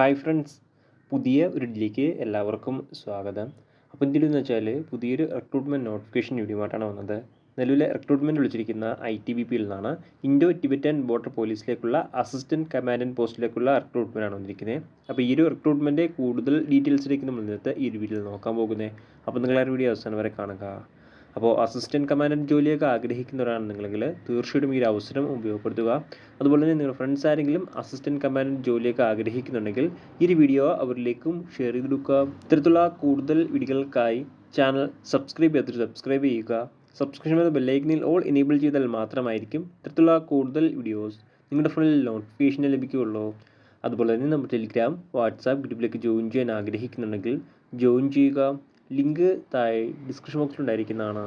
Hi friends, പുതിയ ഒരു ഇതിലേക്ക് എല്ലാവർക്കും സ്വാഗതം. അപ്പോൾ എന്തിലെന്ന് വെച്ചാൽ പുതിയൊരു റിക്രൂട്ട്മെൻറ്റ് നോട്ടിഫിക്കേഷൻ വീഡിയോമായിട്ടാണ് വന്നത്. നിലവിലെ റിക്രൂട്ട്മെൻറ്റ് വിളിച്ചിരിക്കുന്ന ITBPയിൽ നിന്നാണ്. ഇൻഡോ ടിബറ്റൻ ബോർഡർ പോലീസിലേക്കുള്ള അസിസ്റ്റൻറ്റ് കമാൻഡൻറ്റ് പോസ്റ്റിലേക്കുള്ള റിക്രൂട്ട്മെൻറ്റാണ് വന്നിരിക്കുന്നത്. അപ്പോൾ ഈ ഒരു റിക്രൂട്ട്മെൻറ്റ് കൂടുതൽ ഡീറ്റെയിൽസിലേക്ക് നമ്മൾ ഇന്നത്തെ ഈ ഒരു വീഡിയോയിൽ നോക്കാൻ പോകുന്നത്. അപ്പോൾ നിങ്ങൾ ആ വീഡിയോ അവസാനം വരെ കാണുക. അപ്പോൾ അസിസ്റ്റൻറ്റ് കമാൻഡൻറ്റ് ജോലിയൊക്കെ ആഗ്രഹിക്കുന്നവരാണെന്നുണ്ടെങ്കിൽ തീർച്ചയായിട്ടും ഈ ഒരു അവസരം ഉപയോഗപ്പെടുത്തുക. അതുപോലെ തന്നെ നിങ്ങളുടെ ഫ്രണ്ട്സ് ആരെങ്കിലും അസിസ്റ്റൻറ്റ് കമാൻഡൻറ്റ് ജോലിയൊക്കെ ആഗ്രഹിക്കുന്നുണ്ടെങ്കിൽ ഈ ഒരു വീഡിയോ അവരിലേക്കും ഷെയർ ചെയ്ത് കൊടുക്കുക. ഇത്തരത്തിലുള്ള കൂടുതൽ വീഡിയോകൾക്കായി ചാനൽ സബ്സ്ക്രൈബ് ചെയ്യുക. സബ്സ്ക്രിപ്ഷൻ എന്ന ബെല്ലൈക്കനിൽ ഓൾ എനേബിൾ ചെയ്താൽ മാത്രമായിരിക്കും ഇത്തരത്തിലുള്ള കൂടുതൽ വീഡിയോസ് നിങ്ങളുടെ ഫോണിൽ നോട്ടിഫിക്കേഷൻ ലഭിക്കുകയുള്ളൂ. അതുപോലെ തന്നെ നമ്മുടെ ടെലിഗ്രാം, വാട്സാപ്പ് ഗ്രൂപ്പിലേക്ക് ജോയിൻ ചെയ്യാൻ ആഗ്രഹിക്കുന്നുണ്ടെങ്കിൽ ജോയിൻ ചെയ്യുക. ലിങ്ക് താഴെ ഡിസ്ക്രിപ്ഷൻ ബോക്സിൽ ഉണ്ടായിരിക്കുന്നതാണ്.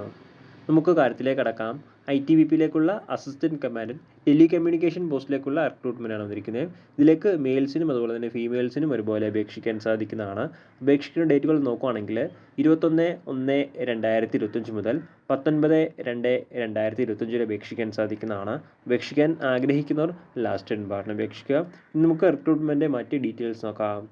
നമുക്ക് കാര്യത്തിലേക്ക് കടക്കാം. ITBPയിലേക്കുള്ള അസിസ്റ്റൻറ്റ് കമാൻഡൻറ്റ് ടെലികമ്മ്യൂണിക്കേഷൻ പോസ്റ്റിലേക്കുള്ള റിക്രൂട്ട്മെൻറ്റാണ് വന്നിരിക്കുന്നത്. ഇതിലേക്ക് മെയിൽസിനും അതുപോലെ തന്നെ ഫീമെയിൽസിനും ഒരുപോലെ അപേക്ഷിക്കാൻ സാധിക്കുന്നതാണ്. അപേക്ഷിക്കുന്ന ഡേറ്റുകൾ നോക്കുകയാണെങ്കിൽ 21/1/2025 മുതൽ 19/2/2025 വരെ അപേക്ഷിക്കാൻ സാധിക്കുന്നതാണ്. അപേക്ഷിക്കാൻ ആഗ്രഹിക്കുന്നവർ ലാസ്റ്റ് പാർട്ടിന് അപേക്ഷിക്കുക. ഇനി നമുക്ക് റിക്രൂട്ട്മെൻറ്റ് മറ്റ് ഡീറ്റെയിൽസ് നോക്കാം.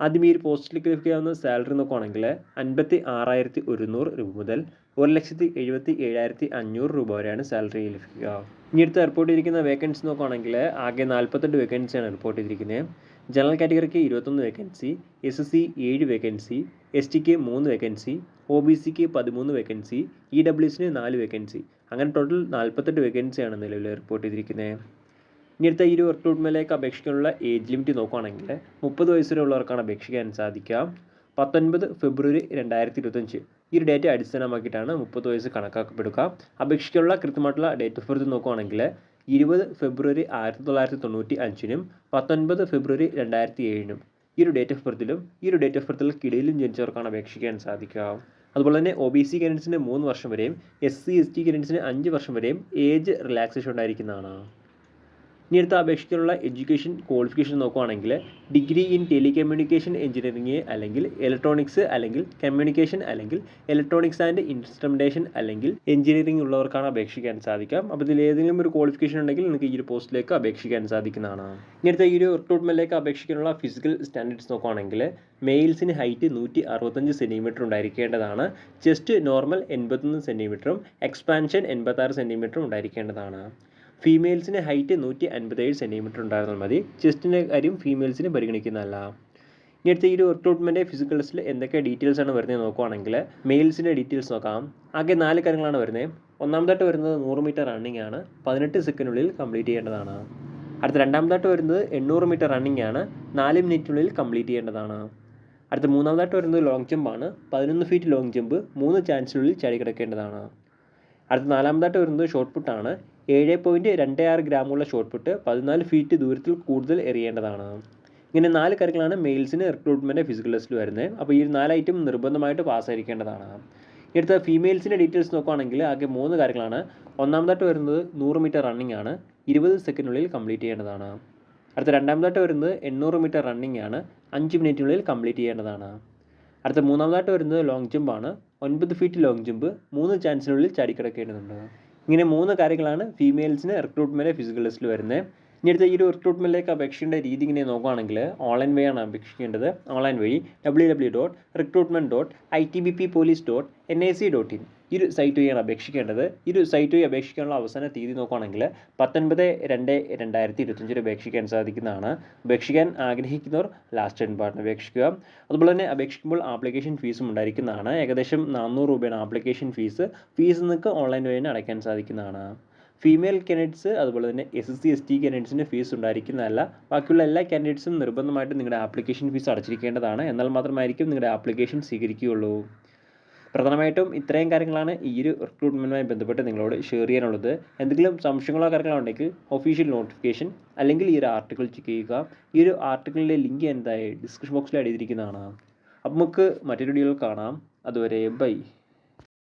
ആദ്യം ഈ ഒരു പോസ്റ്റിലേക്ക് ലഭിക്കാവുന്ന സാലറി നോക്കുകയാണെങ്കിൽ 56,100 രൂപ മുതൽ 1,77,500 രൂപ വരെയാണ് സാലറി ലഭിക്കുക. ഇനി അടുത്ത് റിപ്പോർട്ട് ചെയ്തിരിക്കുന്ന വേക്കൻസി നോക്കുകയാണെങ്കിൽ ആകെ 48 വേക്കൻസിയാണ് റിപ്പോർട്ട് ചെയ്തിരിക്കുന്നത്. ജനറൽ കാറ്റഗറിക്ക് 21 വേക്കൻസി, SC 7 വേക്കൻസി, STക്ക് 3 വേക്കൻസി, OBCക്ക് 13 വേക്കൻസി, EWSന് 4 വേക്കൻസി, അങ്ങനെ ടോട്ടൽ 48 വേക്കൻസിയാണ് നിലവിൽ റിപ്പോർട്ട് ചെയ്തിരിക്കുന്നത്. ഇനി അടുത്ത ഈ ഒരു റിക്രൂട്ട്മെൻറ്റിലേക്ക് അപേക്ഷിക്കാനുള്ള ഏജ് ലിമിറ്റ് നോക്കുകയാണെങ്കിൽ 30 വയസ്സ് വരെ ഉള്ളവർക്കാണ് അപേക്ഷിക്കാൻ സാധിക്കുക. 19 ഫെബ്രുവരി 2025 ഈ ഒരു ഡേറ്റ് അടിസ്ഥാനമാക്കിയിട്ടാണ് 30 വയസ്സ് കണക്കാക്കപ്പെടുക. അപേക്ഷിക്കാനുള്ള കൃത്യമായിട്ടുള്ള ഡേറ്റ് ഓഫ് ബർത്ത് നോക്കുകയാണെങ്കിൽ 20 ഫെബ്രുവരി 1995 19 ഫെബ്രുവരി 2007 ഈ ഒരു ഡേറ്റ് ഓഫ് ബർത്തിലും ഈ ഒരു ഡേറ്റ് ഓഫ് ബർത്തിൽക്കിടയിലും ജനിച്ചവർക്കാണ് അപേക്ഷിക്കാൻ സാധിക്കുക. അതുപോലെ തന്നെ OBC കാൻഡിഡേറ്റ്സിന് 3 വർഷം വരെയും SC ST കാൻഡിഡേറ്റ്സിന് 5 വർഷം വരെയും ഏജ് റിലാക്സേഷൻ ഉണ്ടായിരിക്കുന്നതാണ്. ഇനി അടുത്ത അപേക്ഷിക്കാനുള്ള എഡ്യൂക്കേഷൻ ക്വാളിഫിക്കേഷൻ നോക്കുകയാണെങ്കിൽ ഡിഗ്രി ഇൻ ടെലികമ്മ്യൂണിക്കേഷൻ എഞ്ചിനീയറിംഗ് അല്ലെങ്കിൽ ഇലക്ട്രോണിക്സ് അല്ലെങ്കിൽ കമ്മ്യൂണിക്കേഷൻ അല്ലെങ്കിൽ ഇലക്ട്രോണിക്സ് ആൻഡ് ഇൻസ്ട്രുമെൻറ്റേഷൻ അല്ലെങ്കിൽ എഞ്ചിനീയറിംഗ് ഉള്ളവർക്കാണ് അപേക്ഷിക്കാൻ സാധിക്കാം. അപ്പോൾ ഇതിൽ ഏതെങ്കിലും ഒരു ക്വാളിഫിക്കേഷൻ ഉണ്ടെങ്കിൽ നിങ്ങൾക്ക് ഈ ഒരു പോസ്റ്റിലേക്ക് അപേക്ഷിക്കാൻ സാധിക്കുന്നതാണ്. ഇനി അടുത്ത ഈ ഒരു റിക്രൂട്ട്മെൻറ്റിലേക്ക് അപേക്ഷിക്കാനുള്ള ഫിസിക്കൽ സ്റ്റാൻഡേർഡ്സ് നോക്കുകയാണെങ്കിൽ മെയിൽസിന് ഹൈറ്റ് 165 സെൻറ്റിമീറ്റർ ഉണ്ടായിരിക്കേണ്ടതാണ്. ചെസ്റ്റ് നോർമൽ 81 സെൻറ്റിമീറ്ററും എക്സ്പാൻഷൻ 86 സെൻറ്റിമീറ്ററും ഉണ്ടായിരിക്കേണ്ടതാണ്. ഫീമെയിൽസിന് ഹൈറ്റ് 157 സെൻറ്റിമീറ്റർ ഉണ്ടായിരുന്നാൽ മതി. ചെസ്റ്റിൻ്റെ കാര്യം ഫീമെയിൽസിന് പരിഗണിക്കുന്നതല്ല. ഇനി അടുത്ത ഈ ഒരു റിക്രൂട്ട്മെൻറ്റ് ഫിസിക്കൽ ടെസ്റ്റിൽ എന്തൊക്കെ ഡീറ്റെയിൽസ് ആണ് വരുന്നത് നോക്കുകയാണെങ്കിൽ മെയിൽസിൻ്റെ ഡീറ്റെയിൽസ് നോക്കാം. ആകെ 4 കാര്യങ്ങളാണ് വരുന്നത്. ഒന്നാമതായിട്ട് വരുന്നത് 100 മീറ്റർ റണ്ണിംഗ് ആണ്, 18 സെക്കൻഡിനുള്ളിൽ കംപ്ലീറ്റ് ചെയ്യേണ്ടതാണ്. അടുത്ത രണ്ടാമതായിട്ട് വരുന്നത് 800 മീറ്റർ റണ്ണിംഗ് ആണ്, 4 മിനിറ്റിനുള്ളിൽ കംപ്ലീറ്റ് ചെയ്യേണ്ടതാണ്. അടുത്ത മൂന്നാമതായിട്ട് വരുന്നത് ലോങ് ജമ്പ് ആണ്, 11 ഫീറ്റ് ലോങ് ജമ്പ് 3 ചാൻസിനുള്ളിൽ ചാടി കിടക്കേണ്ടതാണ്. അടുത്ത നാലാമതായിട്ട് വരുന്നത് ഷോട്ട് പുട്ടാണ്, 7.26 ഗ്രാമുള്ള ഷോട്ട് പുട്ട് 14 ഫീറ്റ് ദൂരത്തിൽ കൂടുതൽ എറിയേണ്ടതാണ്. ഇങ്ങനെ 4 കാര്യങ്ങളാണ് മെയിൽസിന് റിക്രൂട്ട്മെൻറ്റ് ഫിസിക്കൽ ടെസ്റ്റിൽ വരുന്നത്. അപ്പോൾ ഈ 4 ഐറ്റം നിർബന്ധമായിട്ട് പാസ്സായിരിക്കേണ്ടതാണ്. അടുത്ത ഫീമെയിൽസിൻ്റെ ഡീറ്റെയിൽസ് നോക്കുകയാണെങ്കിൽ ആകെ 3 കാര്യങ്ങളാണ്. ഒന്നാമതായിട്ട് വരുന്നത് 100 മീറ്റർ റണ്ണിംഗ് ആണ്, 20 സെക്കൻഡിനുള്ളിൽ കംപ്ലീറ്റ് ചെയ്യേണ്ടതാണ്. അടുത്ത രണ്ടാമതായിട്ട് വരുന്നത് 800 മീറ്റർ റണ്ണിംഗ് ആണ്, 5 മിനിറ്റിനുള്ളിൽ കംപ്ലീറ്റ് ചെയ്യേണ്ടതാണ്. അടുത്ത മൂന്നാമതായിട്ട് വരുന്നത് ലോങ് ജമ്പ് ആണ്, 9 ഫീറ്റ് ലോങ് ജമ്പ് 3 ചാൻസിനുള്ളിൽ ചാടിക്കിടക്കേണ്ടതുണ്ട്. ഇങ്ങനെ 3 കാര്യങ്ങളാണ് ഫീമെയിൽസിന് റിക്രൂട്ട്മെൻറ്റ് ഫിസിക്കൽ ടെസ്റ്റിൽ വരുന്നത്. ഇനി അടുത്ത ഈ ഒരു റിക്രൂട്ട്മെൻറ്റിലേക്ക് അപേക്ഷിക്കേണ്ട രീതി ഇങ്ങനെ നോക്കുകയാണെങ്കിൽ ഓൺലൈൻ വഴിയാണ് അപേക്ഷിക്കേണ്ടത്. ഓൺലൈൻ വഴി www.recruitment.itbppolice.nic.in ഈ ഒരു സൈറ്റ് വഴിയാണ് അപേക്ഷിക്കേണ്ടത്. ഈ ഒരു സൈറ്റ് വഴി അപേക്ഷിക്കാനുള്ള അവസാന തീയതി നോക്കുകയാണെങ്കിൽ 19/2/2025 അപേക്ഷിക്കാൻ സാധിക്കുന്നതാണ്. അപേക്ഷിക്കാൻ ആഗ്രഹിക്കുന്നവർ ലാസ്റ്റ് പാർട്ടിന് അപേക്ഷിക്കുക. അതുപോലെ തന്നെ അപേക്ഷിക്കുമ്പോൾ ആപ്ലിക്കേഷൻ ഫീസും ഉണ്ടായിരിക്കുന്നതാണ്. ഏകദേശം 400 രൂപയാണ് ആപ്ലിക്കേഷൻ ഫീസ്. നിങ്ങൾക്ക് ഓൺലൈൻ വഴി തന്നെ അടയ്ക്കാൻ സാധിക്കുന്നതാണ്. ഫീമെയിൽ കാൻഡിഡേറ്റ്സ് അതുപോലെ തന്നെ SC ST കാൻഡിഡേറ്റ്സിന് ഫീസ് ഉണ്ടായിരിക്കുന്നതല്ല. ബാക്കിയുള്ള എല്ലാ കാൻഡിഡേറ്റ്സും നിർബന്ധമായിട്ട് നിങ്ങളുടെ ആപ്ലിക്കേഷൻ ഫീസ് അടച്ചിരിക്കേണ്ടതാണ്. എന്നാൽ മാത്രമായിരിക്കും നിങ്ങളുടെ ആപ്ലിക്കേഷൻ സ്വീകരിക്കുകയുള്ളൂ. പ്രധാനമായിട്ടും ഇത്രയും കാര്യങ്ങളാണ് ഈ ഒരു റിക്രൂട്ട്മെൻറ്റുമായി ബന്ധപ്പെട്ട് നിങ്ങളോട് ഷെയർ ചെയ്യാനുള്ളത്. എന്തെങ്കിലും സംശയങ്ങളോ കാര്യങ്ങളോ ഉണ്ടെങ്കിൽ ഒഫീഷ്യൽ നോട്ടിഫിക്കേഷൻ അല്ലെങ്കിൽ ഈ ഒരു ആർട്ടിക്കിൾ ചെക്ക് ചെയ്യുക. ഈ ഒരു ആർട്ടിക്കിളിൻ്റെ ലിങ്ക് എന്തായി ഡിസ്ക്രിപ്ഷൻ ബോക്സിൽ എഴുതിയിരിക്കുന്നതാണ്. അപ്പോൾ നമുക്ക് മറ്റൊരു വീഡിയോയിൽ കാണാം. അതുവരെ ബൈ.